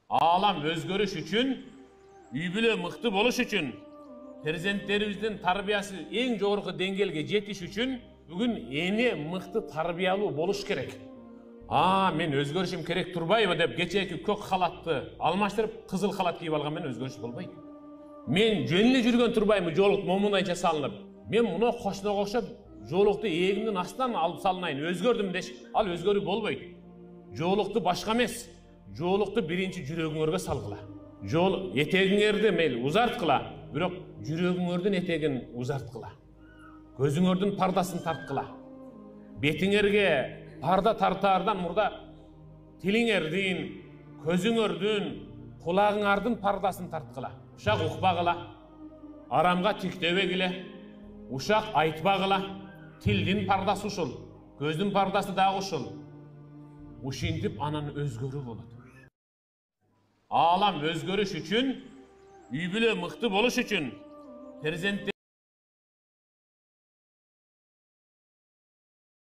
Alam özgörüş üçün, üybülü mıқты boluş üçün, перзенттерибиздин тарбиясы эң жогорку деңгээлге жетиш үчүн бүгүн эне мыкты тарбиялуу болуш керек. Мен өзгөрүшүм керек турбайбы деп кечээки көк халатты алмаштырып кызыл халат кийип алган менен өзгөрүш болбойт. Мен жөн эле жүргөн турбайбы жолук момундайча салынып. Мен муну кошунога окшоп жолукту эгимдин астынан алып салынайын, өзгөрдүм деш, ал өзгөрүү болбойт. Жолукту башка эмес, жолукту биринчи жүрөгүңөргө салгыла. Жол этегиңерди мейли узарткыла, бирок жүрөгүңөрдүн этегин узарткыла. Көзүңөрдүн пардасын тарткыла. Бетиңерге парда тартаардан мурда тилиңердин, көзүңөрдүн, кулагыңардын пардасын тарткыла. Ушак укпагыла, арамга тиктебегиле, ушак айтпагыла. Тилдин пардасы ушул, көздүн пардасы дагы ушул. Ушинтип анан өзгөрүү болот. Alam özgörüş üçün, üybülü mıқты boluş üçün,